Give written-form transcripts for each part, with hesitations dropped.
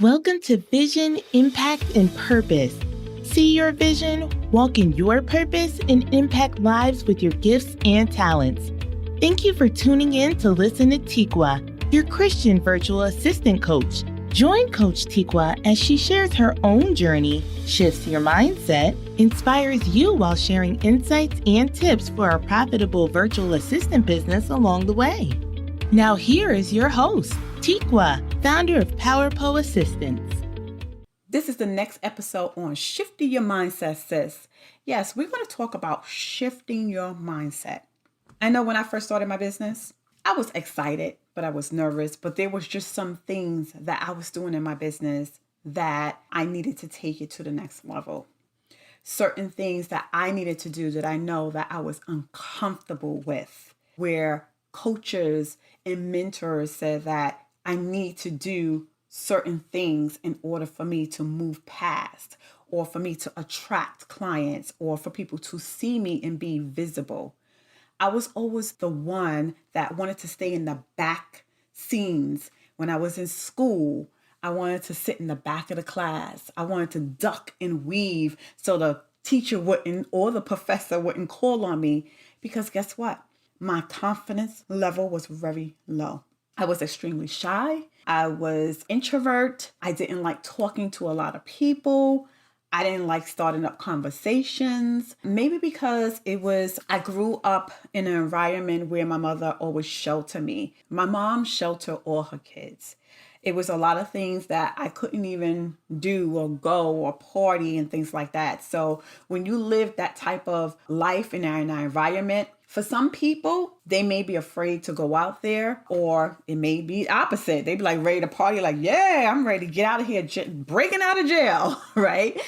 Welcome to Vision, Impact, and Purpose. See your vision, walk in your purpose, and impact lives with your gifts and talents. Thank you for tuning in to listen to Teekwa, your Christian virtual assistant coach. Join Coach Teekwa as she shares her own journey, shifts your mindset, inspires you while sharing insights and tips for a profitable virtual assistant business along the way. Now here is your host, Teekwa, founder of PowerPo Assistants. This is the next episode on Shifty Your Mindset, sis. Yes, we're going to talk about shifting your mindset. I know when I first started my business, I was excited, but I was nervous. But there was just some things that I was doing in my business that I needed to take it to the next level. Certain things that I needed to do that I know that I was uncomfortable with, where coaches and mentors said that I need to do certain things in order for me to move past, or for me to attract clients, or for people to see me and be visible. I was always the one that wanted to stay in the back scenes. When I was in school, I wanted to sit in the back of the class. I wanted to duck and weave so the teacher wouldn't, or the professor wouldn't call on me, because guess what? My confidence level was very low. I was extremely shy. I was introvert. I didn't like talking to a lot of people. I didn't like starting up conversations. Maybe because I grew up in an environment where my mother always sheltered me. My mom sheltered all her kids. It was a lot of things that I couldn't even do or go or party and things like that. So when you live that type of life in our environment, for some people, they may be afraid to go out there, or it may be opposite. They be like ready to party, like, yeah, I'm ready to get out of here, breaking out of jail, right?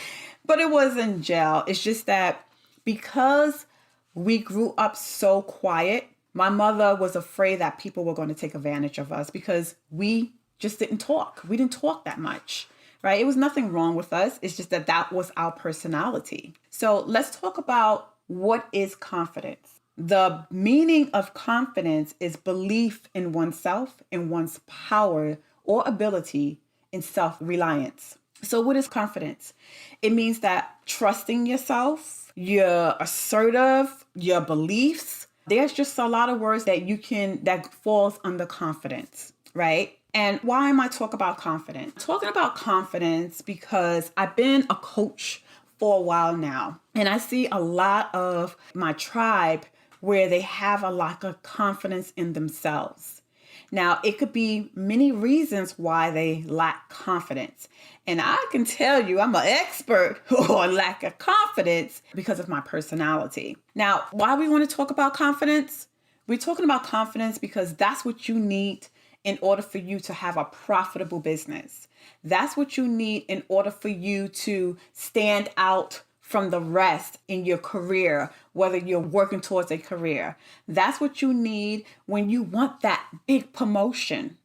But it wasn't jail. It's just that because we grew up so quiet, my mother was afraid that people were going to take advantage of us because we just didn't talk. We didn't talk that much, right? It was nothing wrong with us. It's just that was our personality. So let's talk about what is confidence. The meaning of confidence is belief in oneself and one's power or ability in self-reliance. So what is confidence? It means that trusting yourself, you're assertive, your beliefs. There's just a lot of words that falls under confidence, right? And why am I talking about confidence? I'm talking about confidence because I've been a coach for a while now, and I see a lot of my tribe where they have a lack of confidence in themselves. Now, it could be many reasons why they lack confidence. And I can tell you, I'm an expert on lack of confidence because of my personality. Now, why we want to talk about confidence? We're talking about confidence because that's what you need in order for you to have a profitable business. That's what you need in order for you to stand out from the rest in your career, whether you're working towards a career. That's what you need when you want that big promotion.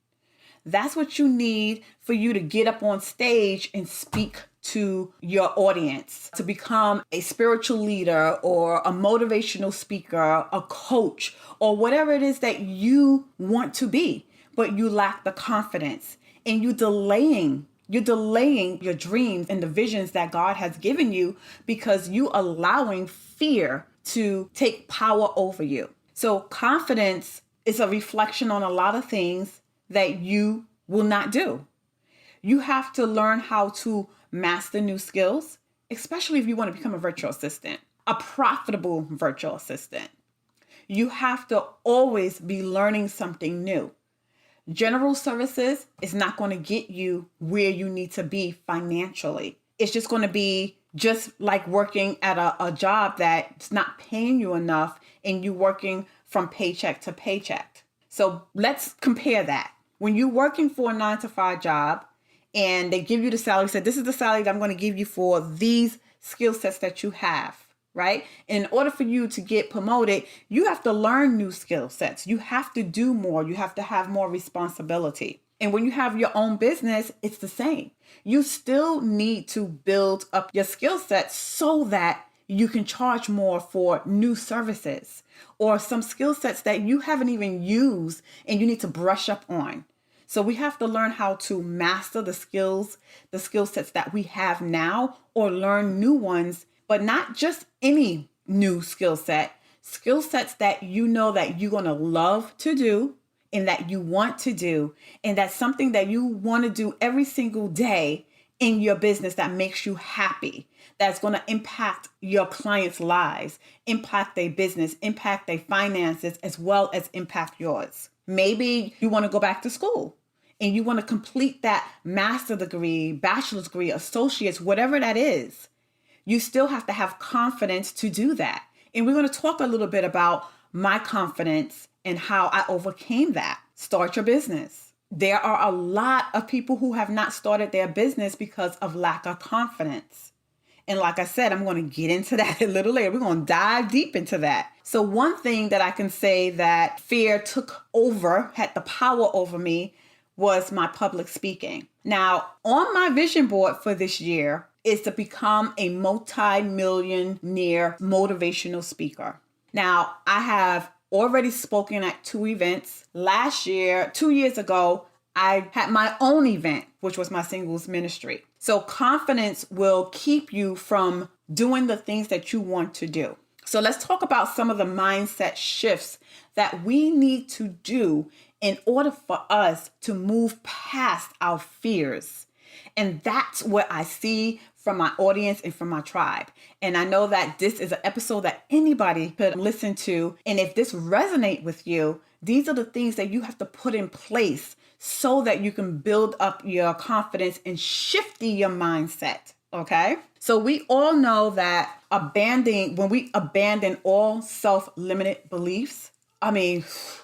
That's what you need for you to get up on stage and speak to your audience, to become a spiritual leader or a motivational speaker, a coach, or whatever it is that you want to be, but you lack the confidence and you're delaying your dreams and the visions that God has given you because you allowing fear to take power over you. So confidence is a reflection on a lot of things that you will not do. You have to learn how to master new skills, especially if you want to become a virtual assistant, a profitable virtual assistant. You have to always be learning something new. General services is not going to get you where you need to be financially. It's just going to be just like working at a job that's not paying you enough and you working from paycheck to paycheck. So let's compare that. When you're working for a 9-to-5 job and they give you the salary, say, this is the salary that I'm going to give you for these skill sets that you have. Right? In order for you to get promoted, you have to learn new skill sets. You have to do more. You have to have more responsibility. And when you have your own business, it's the same. You still need to build up your skill sets so that you can charge more for new services or some skill sets that you haven't even used and you need to brush up on. So we have to learn how to master the skill sets that we have now, or learn new ones, but not just any new skill sets that you know that you're going to love to do and that you want to do, and that's something that you want to do every single day in your business that makes you happy, that's going to impact your clients' lives, impact their business, impact their finances, as well as impact yours. Maybe you want to go back to school and you want to complete that master's degree, bachelor's degree, associate's, whatever that is. You still have to have confidence to do that. And we're going to talk a little bit about my confidence and how I overcame that. Start your business. There are a lot of people who have not started their business because of lack of confidence. And like I said, I'm going to get into that a little later. We're going to dive deep into that. So one thing that I can say that fear took over, had the power over me, was my public speaking. Now, on my vision board for this year is to become a multi-millionaire motivational speaker. Now, I have already spoken at 2 events. Last year, 2 years ago, I had my own event, which was my singles ministry. So confidence will keep you from doing the things that you want to do. So let's talk about some of the mindset shifts that we need to do in order for us to move past our fears. And that's what I see from my audience and from my tribe. And I know that this is an episode that anybody could listen to. And if this resonates with you, these are the things that you have to put in place so that you can build up your confidence and shift your mindset. Okay? So we all know that when we abandon all self-limited beliefs,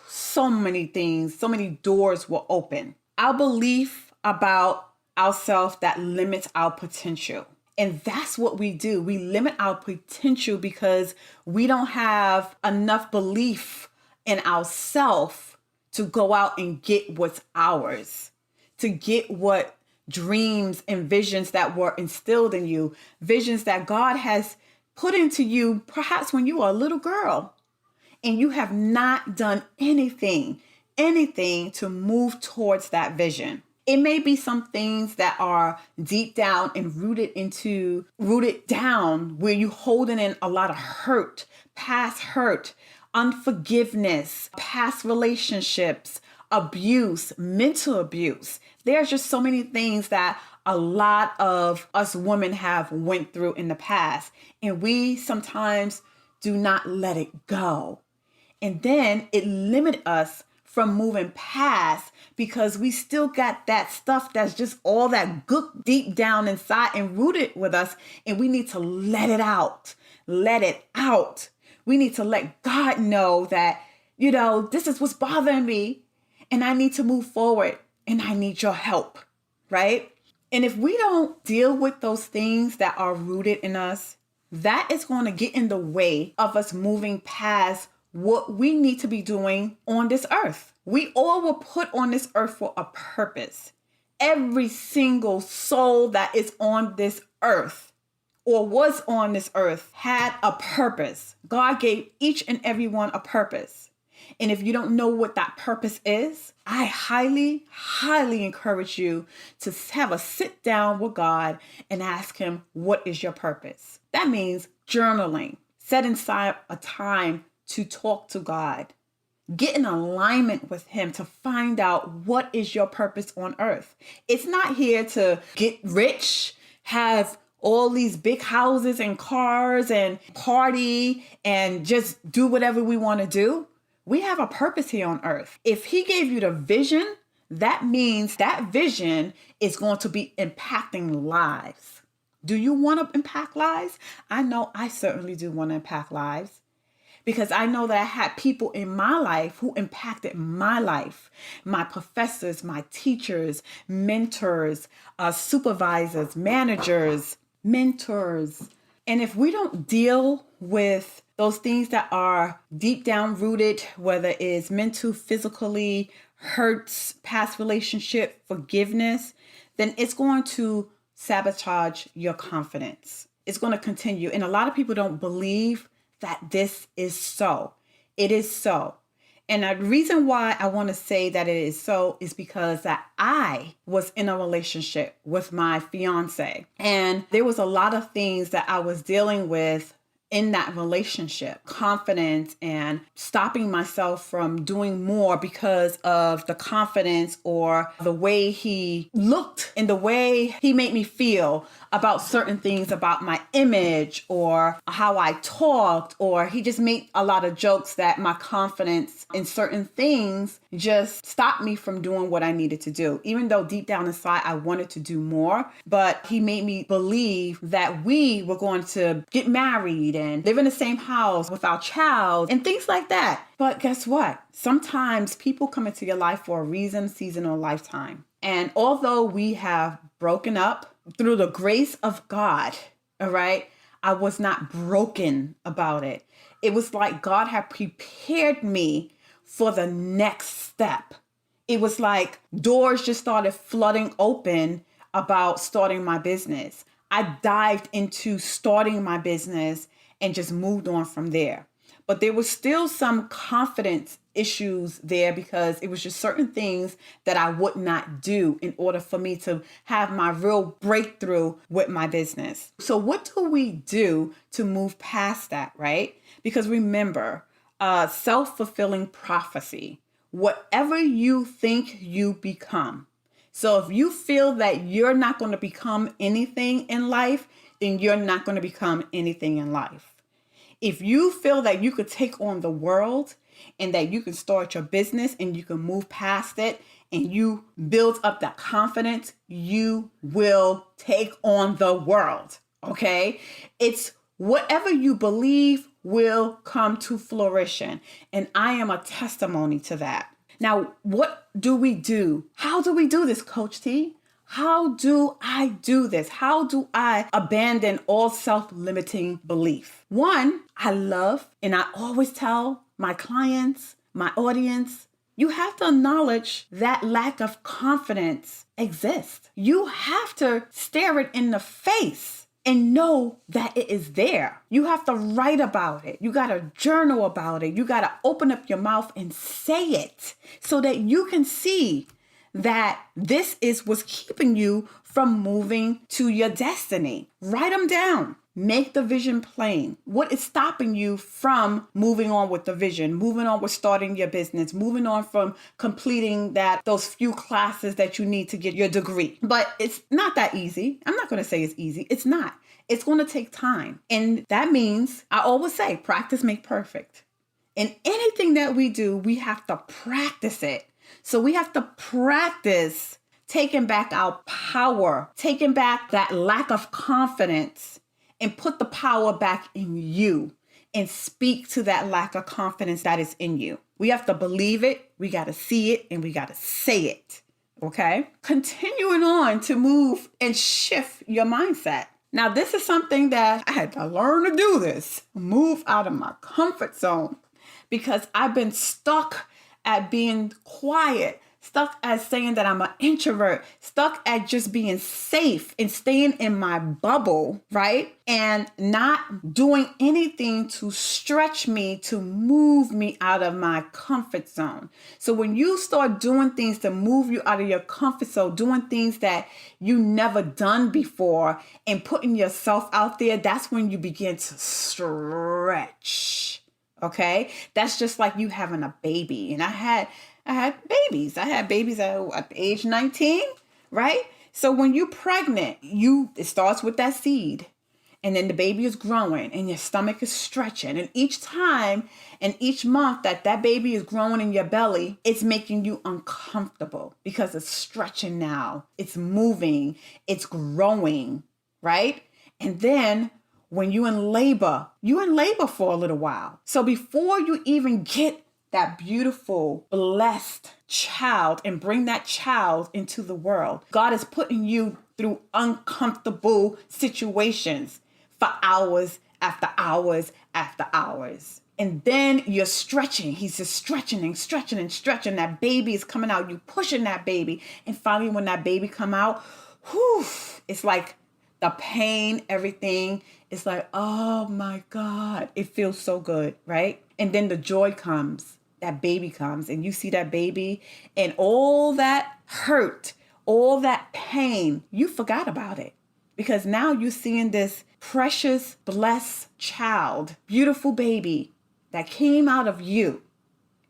so many things, so many doors will open. Our belief about ourselves that limits our potential. And that's what we do. We limit our potential because we don't have enough belief in ourselves to go out and get what's ours, to get what dreams and visions that were instilled in you, visions that God has put into you, perhaps when you were a little girl, and you have not done anything to move towards that vision. It may be some things that are deep down and rooted down where you're holding in a lot of hurt, past hurt, unforgiveness, past relationships, abuse, mental abuse. There's just so many things that a lot of us women have went through in the past, and we sometimes do not let it go. And then it limits us from moving past because we still got that stuff that's just all that good deep down inside and rooted with us. And we need to let it out. Let it out. We need to let God know that, this is what's bothering me and I need to move forward and I need your help, right? And if we don't deal with those things that are rooted in us, that is going to get in the way of us moving past what we need to be doing on this earth. We all were put on this earth for a purpose. Every single soul that is on this earth or was on this earth had a purpose. God gave each and every one a purpose. And if you don't know what that purpose is, I highly, highly encourage you to have a sit down with God and ask him, what is your purpose? That means journaling. Set aside a time to talk to God. Get in alignment with him to find out what is your purpose on earth. It's not here to get rich, have all these big houses and cars and party and just do whatever we want to do. We have a purpose here on earth. If he gave you the vision, that means that vision is going to be impacting lives. Do you want to impact lives? I know I certainly do want to impact lives. Because I know that I had people in my life who impacted my life. My professors, my teachers, mentors, supervisors, managers, mentors. And if we don't deal with those things that are deep down rooted, whether it's mental, physically, hurts, past relationship, forgiveness, then it's going to sabotage your confidence. It's going to continue. And a lot of people don't believe that this is so. It is so. And the reason why I want to say that it is so is because that I was in a relationship with my fiance, and there was a lot of things that I was dealing with in that relationship, confidence and stopping myself from doing more because of the confidence or the way he looked and the way he made me feel about certain things about my image or how I talked, or he just made a lot of jokes that my confidence in certain things just stopped me from doing what I needed to do. Even though deep down inside I wanted to do more, but he made me believe that we were going to get married and live in the same house with our child and things like that. But guess what? Sometimes people come into your life for a reason, season, or lifetime. And although we have broken up, through the grace of God, all right, I was not broken about it. It was like God had prepared me for the next step. It was like doors just started flooding open about starting my business. I dived into starting my business and just moved on from there. But there was still some confidence issues there because it was just certain things that I would not do in order for me to have my real breakthrough with my business. So what do we do to move past that, right? Because remember, self-fulfilling prophecy, whatever you think you become. So if you feel that you're not going to become anything in life, then you're not going to become anything in life. If you feel that you could take on the world and that you can start your business and you can move past it and you build up that confidence, you will take on the world. Okay? It's whatever you believe will come to fruition. And I am a testimony to that. Now, what do we do? How do we do this, Coach T? How do I do this? How do I abandon all self-limiting belief? One, I love, and I always tell my clients, my audience, you have to acknowledge that lack of confidence exists. You have to stare it in the face and know that it is there. You have to write about it. You got to journal about it. You got to open up your mouth and say it so that you can see that this is what's keeping you from moving to your destiny. Write them down. Make the vision plain. What is stopping you from moving on with the vision, moving on with starting your business, moving on from completing those few classes that you need to get your degree? But it's not that easy. I'm not going to say it's easy. It's not. It's going to take time. And that means, I always say, practice makes perfect. In anything that we do, we have to practice it. So we have to practice taking back our power, taking back that lack of confidence, and put the power back in you and speak to that lack of confidence that is in you. We have to believe it, we got to see it, and we got to say it. Okay? Continuing on to move and shift your mindset. Now, this is something that I had to learn to do this. Move out of my comfort zone because I've been stuck at being quiet, stuck at saying that I'm an introvert, stuck at just being safe and staying in my bubble, right? And not doing anything to stretch me, to move me out of my comfort zone. So when you start doing things to move you out of your comfort zone, doing things that you never done before and putting yourself out there, that's when you begin to stretch. Okay? That's just like you having a baby. And I had babies. I had babies at age 19, right? So when you're pregnant, it starts with that seed. And then the baby is growing and your stomach is stretching. And each time and each month that baby is growing in your belly, it's making you uncomfortable because it's stretching now. It's moving. It's growing, right? And then when you're in labor for a little while. So before you even get that beautiful, blessed child and bring that child into the world, God is putting you through uncomfortable situations for hours after hours after hours. And then you're stretching. He's just stretching and stretching and stretching. That baby is coming out. You pushing that baby. And finally, when that baby come out, it's like the pain, everything. It's like, oh my God, it feels so good, right? And then the joy comes. that baby comes and you see that baby and all that hurt, all that pain, you forgot about it. Because now you're seeing this precious, blessed child, beautiful baby that came out of you.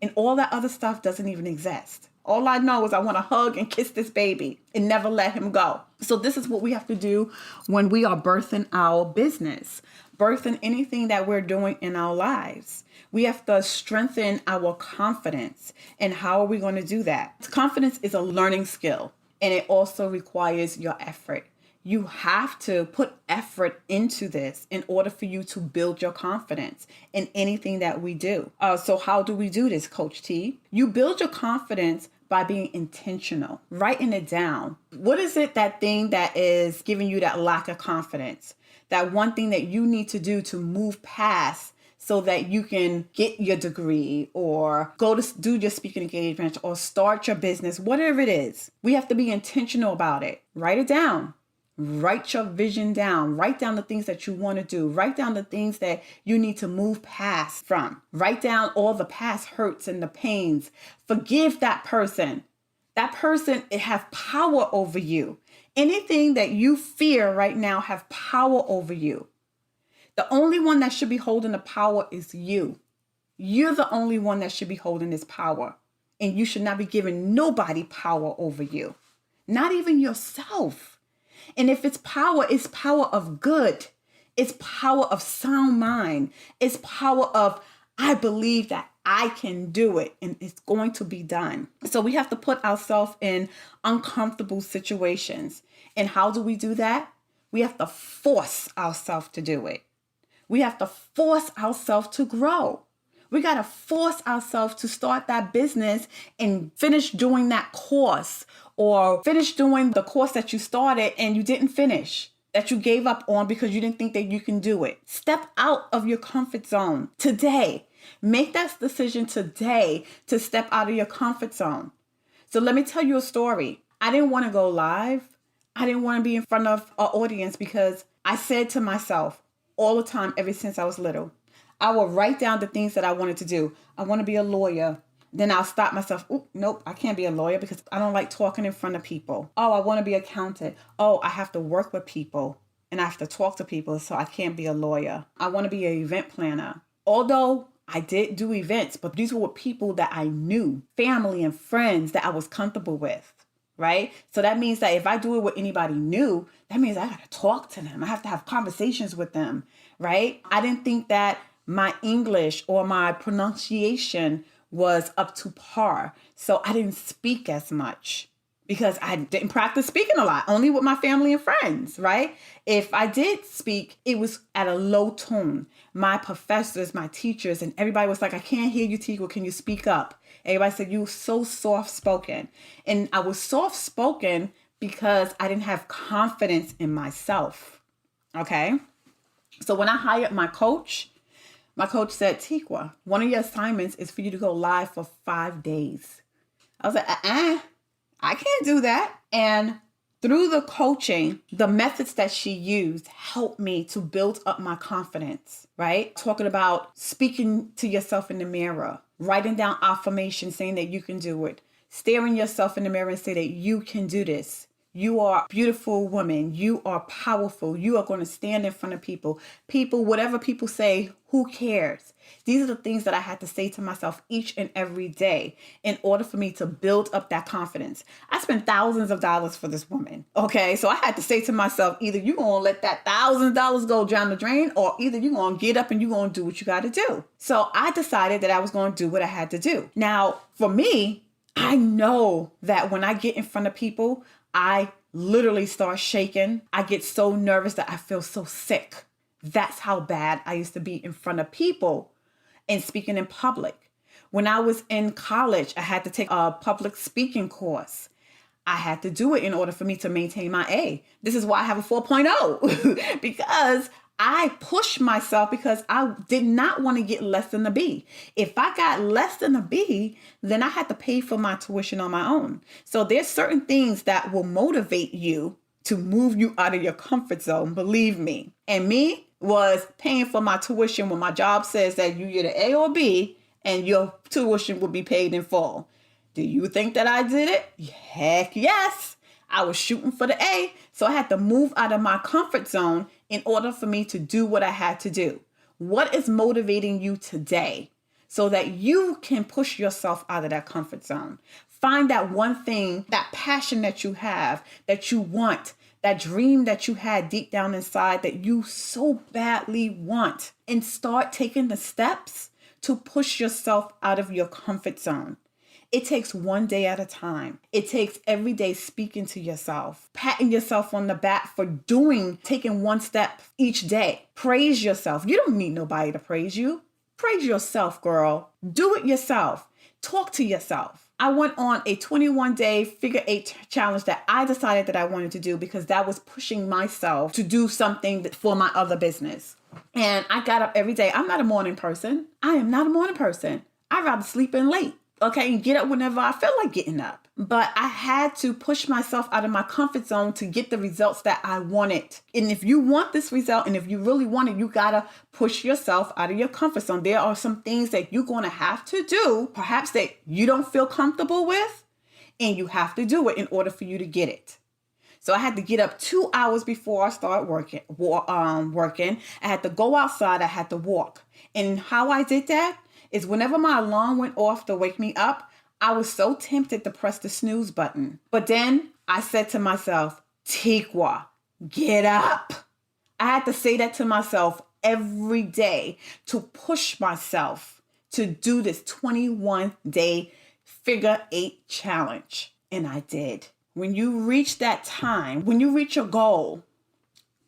And all that other stuff doesn't even exist. All I know is I want to hug and kiss this baby and never let him go. So this is what we have to do when we are birthing our business, birthing anything that we're doing in our lives. We have to strengthen our confidence. And how are we going to do that? Confidence is a learning skill, and it also requires your effort. You have to put effort into this in order for you to build your confidence in anything that we do. So how do we do this, Coach T? You build your confidence by being intentional, writing it down. What is it, that thing that is giving you that lack of confidence? That one thing that you need to do to move past so that you can get your degree or go to do your speaking engagement or start your business, whatever it is. We have to be intentional about it. Write it down. Write your vision down. Write down the things that you want to do. Write down the things that you need to move past from. Write down all the past hurts and the pains. Forgive that person. That person, it has power over you. Anything that you fear right now has power over you. The only one that should be holding the power is you. You're the only one that should be holding this power. And you should not be giving nobody power over you. Not even yourself. And if it's power of good. It's power of sound mind. It's power of, I believe that I can do it and it's going to be done. So we have to put ourselves in uncomfortable situations. And how do we do that? We have to force ourselves to do it. We have to force ourselves to grow. We got to force ourselves to start that business and finish doing that course, or finish doing the course that you started and you didn't finish, that you gave up on because you didn't think that you can do it. Step out of your comfort zone today. Make that decision today to step out of your comfort zone. So let me tell you a story. I didn't want to go live. I didn't want to be in front of an audience because I said to myself all the time, ever since I was little, I will write down the things that I wanted to do. I want to be a lawyer. Then I'll stop myself. Oh, nope, I can't be a lawyer because I don't like talking in front of people. Oh, I want to be an accountant. Oh, I have to work with people and I have to talk to people, so I can't be a lawyer. I want to be an event planner. Although I did do events, but these were people that I knew, family and friends that I was comfortable with, right? So that means that if I do it with anybody new, that means I got to talk to them. I have to have conversations with them, right? I didn't think that my English or my pronunciation was up to par. So I didn't speak as much because I didn't practice speaking a lot, only with my family and friends, right? If I did speak, it was at a low tone. My professors, my teachers, and everybody was like, I can't hear you, Teekwa. Can you speak up? Everybody said, you're so soft-spoken. And I was soft-spoken because I didn't have confidence in myself, okay? So when I hired my coach said, Teekwa, one of your assignments is for you to go live for 5 days. I was like, I can't do that. And through the coaching, the methods that she used helped me to build up my confidence, right? Talking about speaking to yourself in the mirror, writing down affirmations, saying that you can do it, staring yourself in the mirror and say that you can do this. You are a beautiful woman. You are powerful. You are going to stand in front of people. Whatever people say, who cares? These are the things that I had to say to myself each and every day in order for me to build up that confidence. I spent thousands of dollars for this woman. Okay, so I had to say to myself, either you're going to let that $1,000 go down the drain, or either you're going to get up and you're going to do what you got to do. So I decided that I was going to do what I had to do. Now, for me, I know that when I get in front of people, I literally start shaking. I get so nervous that I feel so sick. That's how bad I used to be in front of people and speaking in public. When I was in college, I had to take a public speaking course. I had to do it in order for me to maintain my A. This is why I have a 4.0 because I pushed myself because I did not want to get less than a B. If I got less than a B, then I had to pay for my tuition on my own. So there's certain things that will motivate you to move you out of your comfort zone, believe me. And me was paying for my tuition when my job says that you get an A or B, and your tuition would be paid in full. Do you think that I did it? Heck yes. I was shooting for the A, so I had to move out of my comfort zone in order for me to do what I had to do. What is motivating you today so that you can push yourself out of that comfort zone? Find that one thing, that passion that you have, that you want, that dream that you had deep down inside that you so badly want, and start taking the steps to push yourself out of your comfort zone. It takes one day at a time. It takes every day speaking to yourself, patting yourself on the back for taking one step each day. Praise yourself. You don't need nobody to praise you. Praise yourself, girl. Do it yourself. Talk to yourself. I went on a 21-day figure 8 challenge that I decided that I wanted to do because that was pushing myself to do something for my other business. And I got up every day. I'm not a morning person. I am not a morning person. I'd rather sleep in late. Okay, and get up whenever I feel like getting up. But I had to push myself out of my comfort zone to get the results that I wanted. And if you want this result, and if you really want it, you gotta push yourself out of your comfort zone. There are some things that you're gonna have to do, perhaps that you don't feel comfortable with, and you have to do it in order for you to get it. So I had to get up 2 hours before I start working. I had to go outside, I had to walk. And how I did that is whenever my alarm went off to wake me up, I was so tempted to press the snooze button. But then I said to myself, Teekwa, get up. I had to say that to myself every day to push myself to do this 21-day figure 8 challenge. And I did. When you reach that time, when you reach your goal,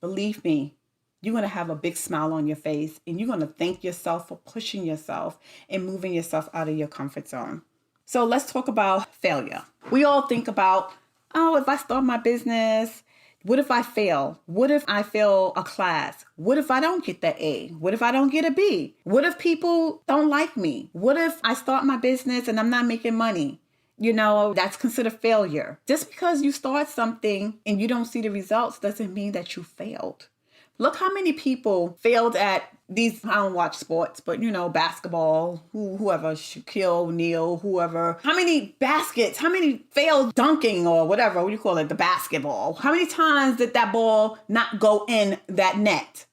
believe me, you're going to have a big smile on your face and you're going to thank yourself for pushing yourself and moving yourself out of your comfort zone. So let's talk about failure. We all think about, if I start my business, what if I fail? What if I fail a class? What if I don't get that A? What if I don't get a B? What if people don't like me? What if I start my business and I'm not making money? That's considered failure. Just because you start something and you don't see the results doesn't mean that you failed. Look how many people failed at these, I don't watch sports, but basketball, whoever, Shaquille O'Neal, whoever. How many failed dunking or whatever, what do you call it, the basketball? How many times did that ball not go in that net?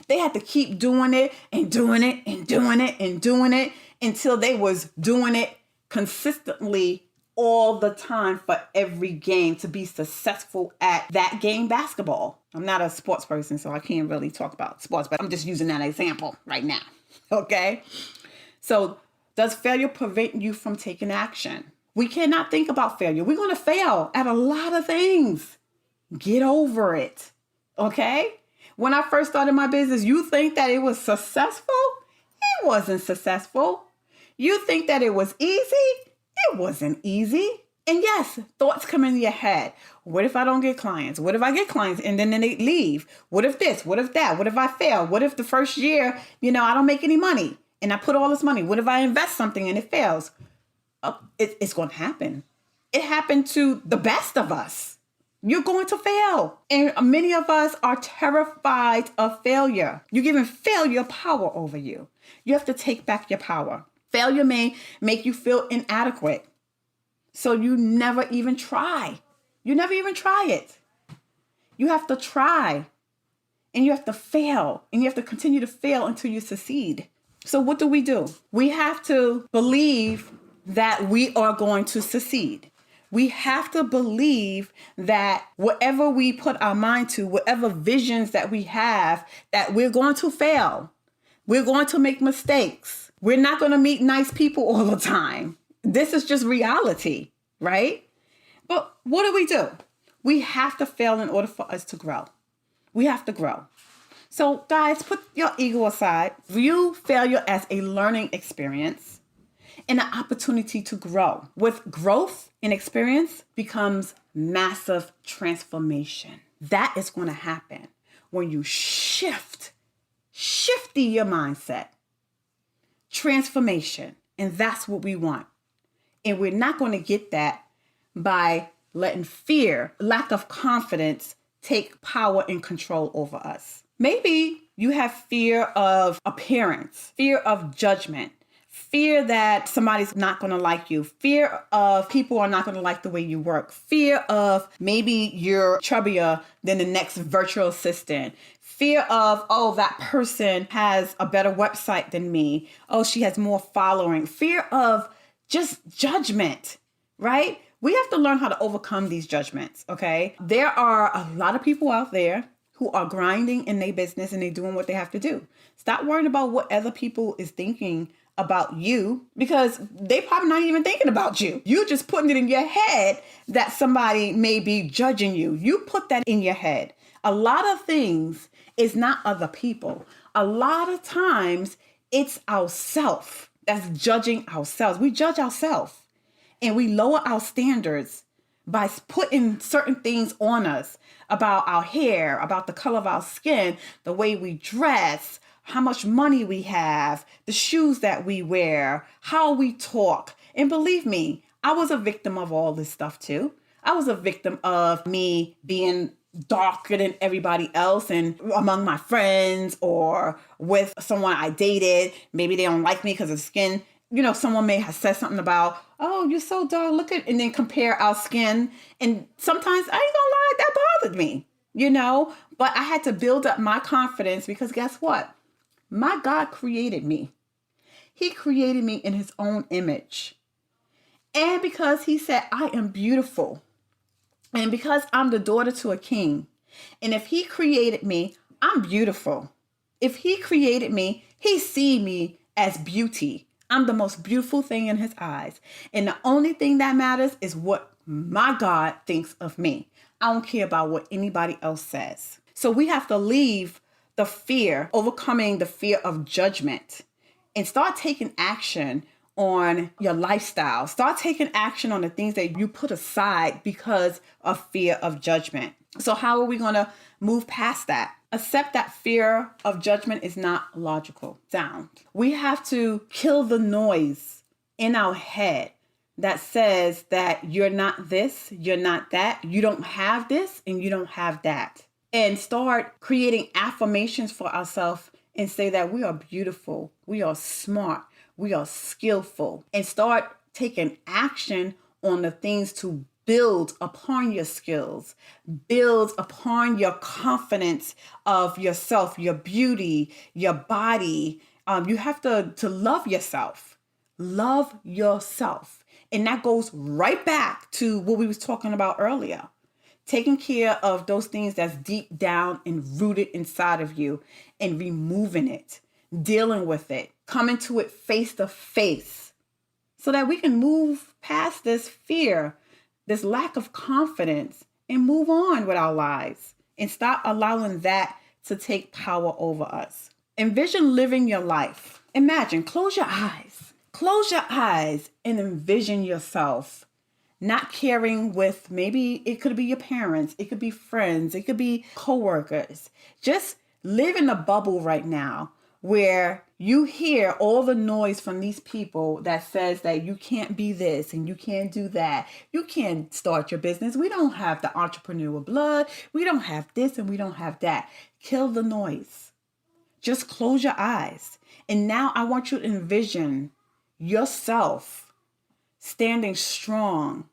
They had to keep doing it and doing it and doing it and doing it until they was doing it consistently all the time for every game to be successful at that game, basketball. I'm not a sports person, so I can't really talk about sports, but I'm just using that example right now. Okay? So does failure prevent you from taking action? We cannot think about failure. We're going to fail at a lot of things. Get over it. Okay? When I first started my business, you think that it was successful? It wasn't successful. You think that it was easy? It wasn't easy. And yes, thoughts come into your head. What if I don't get clients? What if I get clients and then they leave? What if this? What if that? What if I fail? What if the first year, I don't make any money and I put all this money? What if I invest something and it fails? It's going to happen. It happened to the best of us. You're going to fail. And many of us are terrified of failure. You're giving failure power over you. You have to take back your power. Failure may make you feel inadequate. So you never even try. You never even try it. You have to try. And you have to fail. And you have to continue to fail until you succeed. So what do? We have to believe that we are going to succeed. We have to believe that whatever we put our mind to, whatever visions that we have, that we're going to fail. We're going to make mistakes. We're not going to meet nice people all the time. This is just reality, right? But what do? We have to fail in order for us to grow. We have to grow. So guys, put your ego aside. View failure as a learning experience and an opportunity to grow. With growth and experience becomes massive transformation. That is going to happen when you shifty your mindset. Transformation. And that's what we want. And we're not going to get that by letting fear, lack of confidence, take power and control over us. Maybe you have fear of appearance, fear of judgment, fear that somebody's not going to like you, fear of people are not going to like the way you work, fear of maybe you're chubbier than the next virtual assistant, fear of, oh, that person has a better website than me, oh, she has more following, fear of just judgment, right? We have to learn how to overcome these judgments, okay? There are a lot of people out there who are grinding in their business and they're doing what they have to do. Stop worrying about what other people is thinking about you, because they probably not even thinking about you. You just putting it in your head that somebody may be judging you. You put that in your head. A lot of things is not other people. A lot of times it's ourself that's judging ourselves. We judge ourselves and we lower our standards by putting certain things on us about our hair, about the color of our skin, the way we dress, how much money we have, the shoes that we wear, how we talk. And believe me, I was a victim of all this stuff too. I was a victim of me being darker than everybody else and among my friends or with someone I dated. Maybe they don't like me because of skin. You know, someone may have said something about, oh, you're so dark, look at, and then compare our skin. And sometimes, I ain't gonna lie, that bothered me, you know, but I had to build up my confidence because guess what? My God created me. He created me in his own image. And because he said, I am beautiful. And because I'm the daughter to a king. And if he created me, I'm beautiful. If he created me, he sees me as beauty. I'm the most beautiful thing in his eyes. And the only thing that matters is what my God thinks of me. I don't care about what anybody else says. So we have to leave the fear, overcoming the fear of judgment, and start taking action on your lifestyle. Start taking action on the things that you put aside because of fear of judgment. So how are we going to move past that? Accept that fear of judgment is not logical sound. We have to kill the noise in our head that says that you're not this, you're not that, you don't have this, and you don't have that. And start creating affirmations for ourselves and say that we are beautiful, we are smart, we are skillful. And start taking action on the things to build upon your skills, build upon your confidence of yourself, your beauty, your body. You have to love yourself. Love yourself. And that goes right back to what we was talking about earlier. Taking care of those things that's deep down and rooted inside of you and removing it, dealing with it, coming to it face to face so that we can move past this fear, this lack of confidence, and move on with our lives and stop allowing that to take power over us. Envision living your life. Imagine, close your eyes and envision yourself not caring with, maybe it could be your parents, it could be friends, it could be coworkers. Just live in a bubble right now where you hear all the noise from these people that says that you can't be this and you can't do that. You can't start your business. We don't have the entrepreneur blood. We don't have this and we don't have that. Kill the noise. Just close your eyes. And now I want you to envision yourself standing strong,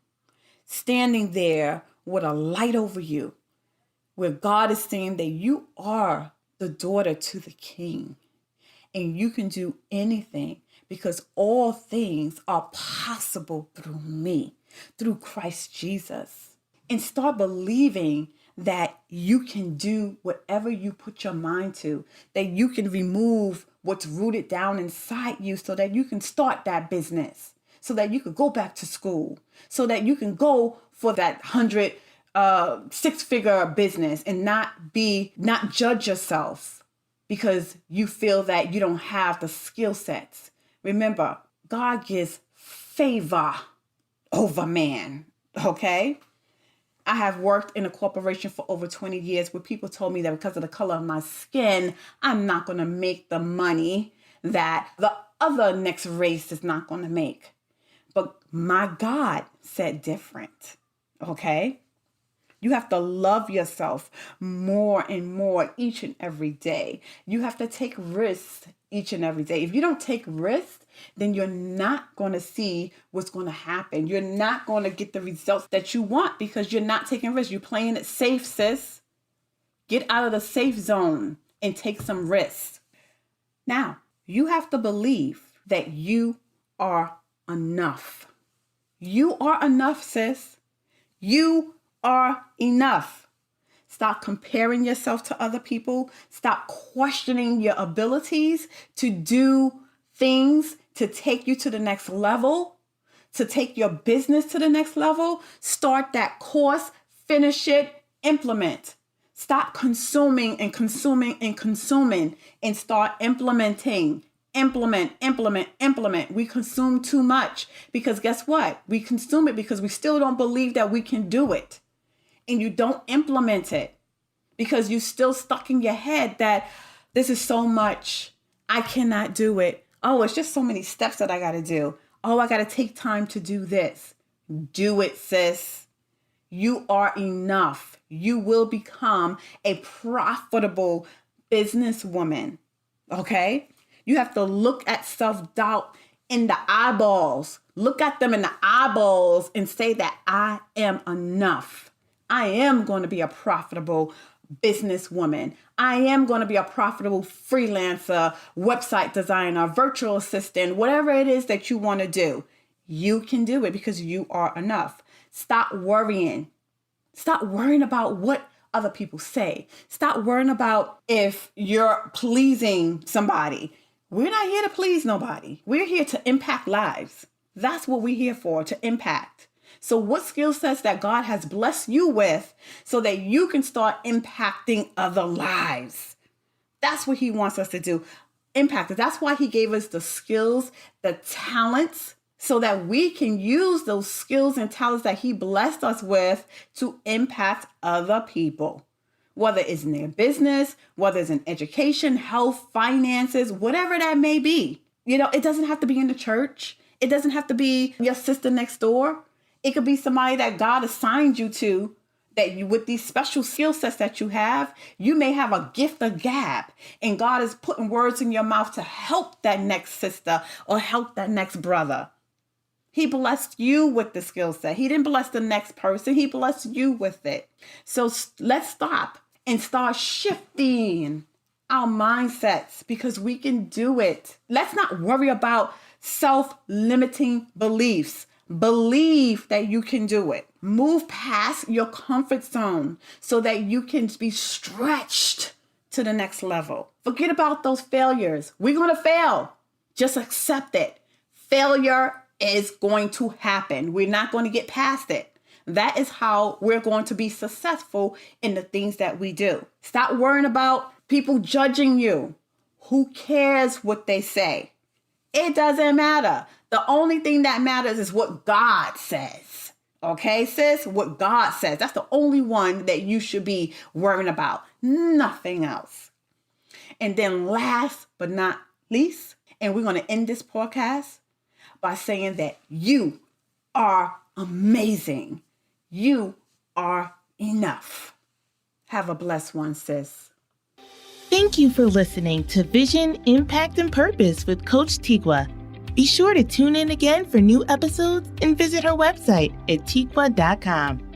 standing there with a light over you, where God is saying that you are the daughter to the king. And you can do anything because all things are possible through me, through Christ Jesus. And start believing that you can do whatever you put your mind to, that you can remove what's rooted down inside you so that you can start that business, so that you could go back to school, so that you can go for that 6-figure business and not judge yourself because you feel that you don't have the skill sets. Remember, God gives favor over man, okay? I have worked in a corporation for over 20 years where people told me that because of the color of my skin, I'm not going to make the money that the other next race is not going to make. But my God said different, okay? You have to love yourself more and more each and every day. You have to take risks each and every day. If you don't take risks, then you're not going to see what's going to happen. You're not going to get the results that you want because you're not taking risks. You're playing it safe, sis. Get out of the safe zone and take some risks. Now, you have to believe that you are enough. You are enough, sis. You are enough. Stop comparing yourself to other people. Stop questioning your abilities to do things to take you to the next level, to take your business to the next level. Start that course, finish it, implement. Stop consuming and consuming and consuming and start implementing. Implement. We consume too much because guess what? We consume it because we still don't believe that we can do it. And you don't implement it because you're still stuck in your head that this is so much. I cannot do it. Oh, it's just so many steps that I got to do. Oh, I got to take time to do this. Do it, sis. You are enough. You will become a profitable businesswoman. Okay? You have to look at self-doubt in the eyeballs. Look at them in the eyeballs and say that I am enough. I am going to be a profitable businesswoman. I am going to be a profitable freelancer, website designer, virtual assistant, whatever it is that you want to do. You can do it because you are enough. Stop worrying. Stop worrying about what other people say. Stop worrying about if you're pleasing somebody. We're not here to please nobody. We're here to impact lives. That's what we're here for, to impact. So what skill sets that God has blessed you with so that you can start impacting other lives? That's what he wants us to do. Impact. That's why he gave us the skills, the talents, so that we can use those skills and talents that he blessed us with to impact other people. Whether it's in their business, whether it's in education, health, finances, whatever that may be. You know, it doesn't have to be in the church. It doesn't have to be your sister next door. It could be somebody that God assigned you to, that you, with these special skill sets that you have, you may have a gift of gab, and God is putting words in your mouth to help that next sister or help that next brother. He blessed you with the skill set. He didn't bless the next person. He blessed you with it. So let's stop and start shifting our mindsets because we can do it. Let's not worry about self-limiting beliefs. Believe that you can do it. Move past your comfort zone so that you can be stretched to the next level. Forget about those failures. We're going to fail. Just accept it. Failure is going to happen. We're not going to get past it. That is how we're going to be successful in the things that we do. Stop worrying about people judging you. Who cares what they say? It doesn't matter. The only thing that matters is what God says. Okay, sis? What God says. That's the only one that you should be worrying about. Nothing else. And then last but not least, and we're going to end this podcast by saying that you are amazing. You are enough. Have a blessed one, sis. Thank you for listening to Vision, Impact, and Purpose with Coach Teekwa. Be sure to tune in again for new episodes and visit her website at teekwa.com.